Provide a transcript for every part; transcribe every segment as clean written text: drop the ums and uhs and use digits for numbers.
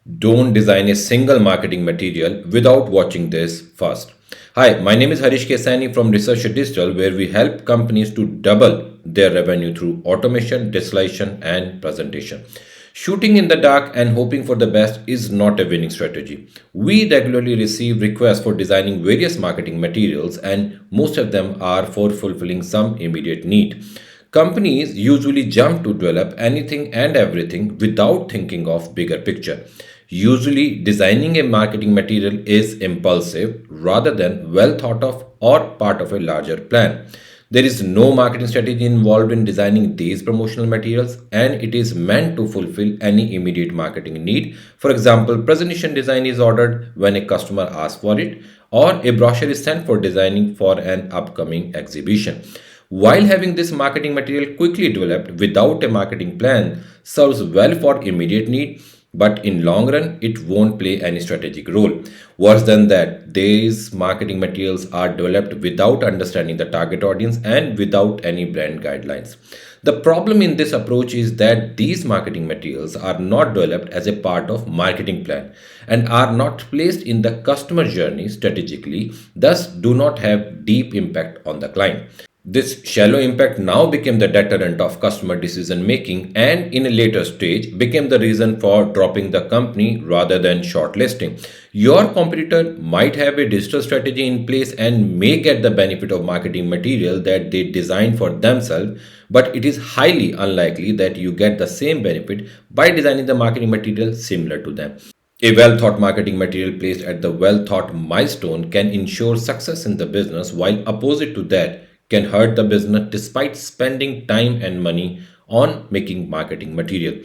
Don't design a single marketing material without watching this first. Hi, my name is Harish Kesani from Research Digital, where we help companies to double their revenue through automation, distillation, and presentation. Shooting in the dark and hoping for the best is not a winning strategy. We regularly receive requests for designing various marketing materials, and most of them are for fulfilling some immediate need. Companies usually jump to develop anything and everything without thinking of bigger picture. Usually designing a marketing material is impulsive rather than well thought of or part of a larger plan. There is no marketing strategy involved in designing these promotional materials, and it is meant to fulfill any immediate marketing need. For example, presentation design is ordered when a customer asks for it, or a brochure is sent for designing for an upcoming exhibition. While having this marketing material quickly developed without a marketing plan serves well for immediate need, but in long run it won't play any strategic role. Worse than that, these marketing materials are developed without understanding the target audience and without any brand guidelines. The problem in this approach is that these marketing materials are not developed as a part of marketing plan and are not placed in the customer journey strategically, thus do not have deep impact on the client. This shallow impact now became the deterrent of customer decision making and in a later stage became the reason for dropping the company rather than shortlisting. Your competitor might have a digital strategy in place and may get the benefit of marketing material that they designed for themselves, but it is highly unlikely that you get the same benefit by designing the marketing material similar to them. A well thought marketing material placed at the well thought milestone can ensure success in the business, while opposite to that can hurt the business despite spending time and money on making marketing material.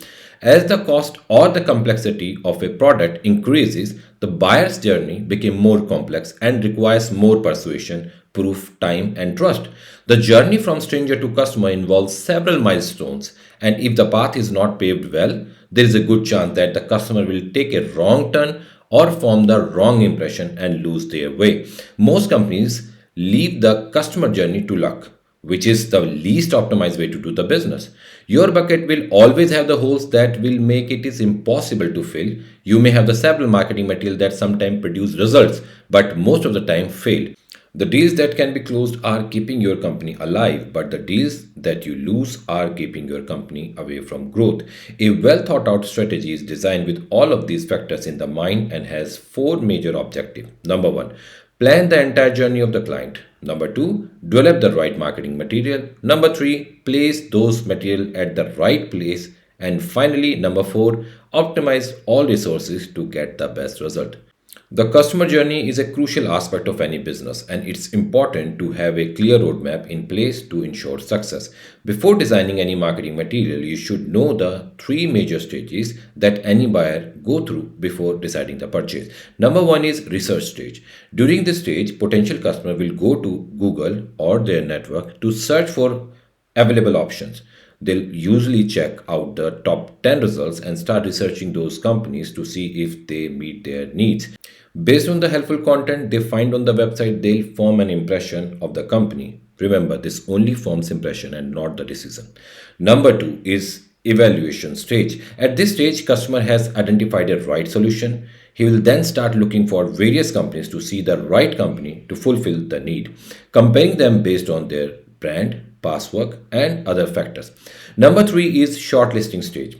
As the cost or the complexity of a product increases, the buyer's journey becomes more complex and requires more persuasion, proof, time, and trust. The journey from stranger to customer involves several milestones, and if the path is not paved well, there is a good chance that the customer will take a wrong turn or form the wrong impression and lose their way. Most companies leave the customer journey to luck, which is the least optimized way to do the business. Your bucket will always have the holes that will make it is impossible to fill. You may have the several marketing material that sometimes produce results, but most of the time fail. The deals that can be closed are keeping your company alive, but the deals that you lose are keeping your company away from growth. A well thought out strategy is designed with all of these factors in the mind and has four major objectives. Number one, plan the entire journey of the client. Number two, develop the right marketing material. Number three, place those material at the right place. And finally, number four, optimize all resources to get the best result. The customer journey is a crucial aspect of any business, and it's important to have a clear roadmap in place to ensure success. Before designing any marketing material, you should know the three major stages that any buyer go through before deciding the purchase. Number one is research stage. During this stage, potential customer will go to Google or their network to search for available options. They'll usually check out the top 10 results and start researching those companies to see if they meet their needs. Based on the helpful content they find on the website, they'll form an impression of the company. Remember, this only forms impression and not the decision. Number two is evaluation stage. At this stage, customer has identified a right solution. He will then start looking for various companies to see the right company to fulfill the need, comparing them based on their brand, past work, and other factors. Number three is shortlisting stage.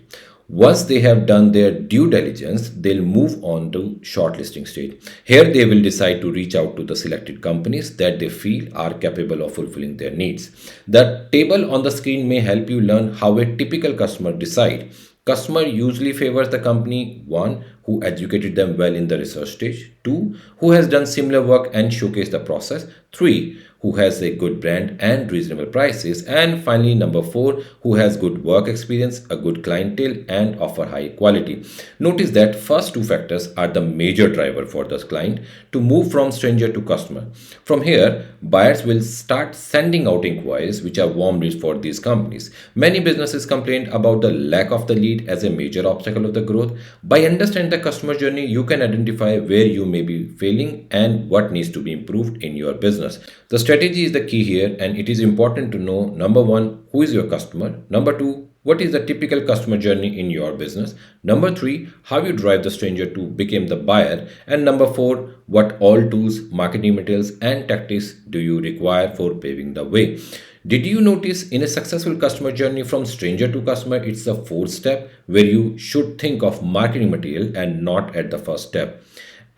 Once they have done their due diligence, they'll move on to shortlisting stage. Here they will decide to reach out to the selected companies that they feel are capable of fulfilling their needs. The table on the screen may help you learn how a typical customer decide. Customer usually favors the company one who educated them well in the research stage, two who has done similar work and showcased the process, three who has a good brand and reasonable prices, and finally number four who has good work experience, a good clientele, and offer high quality. Notice that first two factors are the major driver for the client to move from stranger to customer. From here, buyers will start sending out inquiries which are warm leads for these companies. Many businesses complain about the lack of the lead as a major obstacle of the growth. By understanding the customer journey, you can identify where you may be failing and what needs to be improved in your business. The strategy is the key here, and it is important to know number one, who is your customer, number two, what is the typical customer journey in your business? Number 3, how you drive the stranger to become the buyer? And number 4, what all tools, marketing materials and tactics do you require for paving the way? Did you notice in a successful customer journey from stranger to customer, it's the fourth step where you should think of marketing material and not at the first step.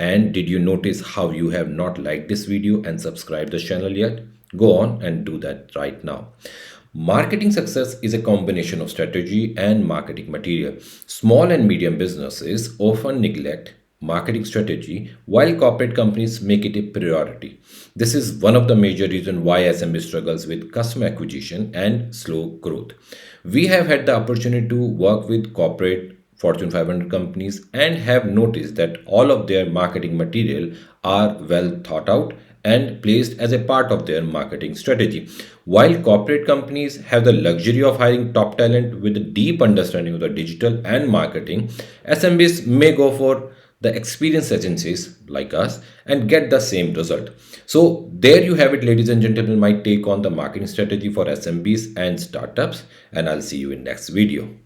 And did you notice how you have not liked this video and subscribed the channel yet? Go on and do that right now. Marketing success is a combination of strategy and marketing material. Small and medium businesses often neglect marketing strategy while corporate companies make it a priority. This is one of the major reasons why SMB struggles with customer acquisition and slow growth. We have had the opportunity to work with corporate Fortune 500 companies and have noticed that all of their marketing material are well thought out and placed as a part of their marketing strategy. While corporate companies have the luxury of hiring top talent with a deep understanding of the digital and marketing, SMBs may go for the experienced agencies like us and get the same result. So, there you have it, ladies and gentlemen, my take on the marketing strategy for SMBs and startups, and I'll see you in next video.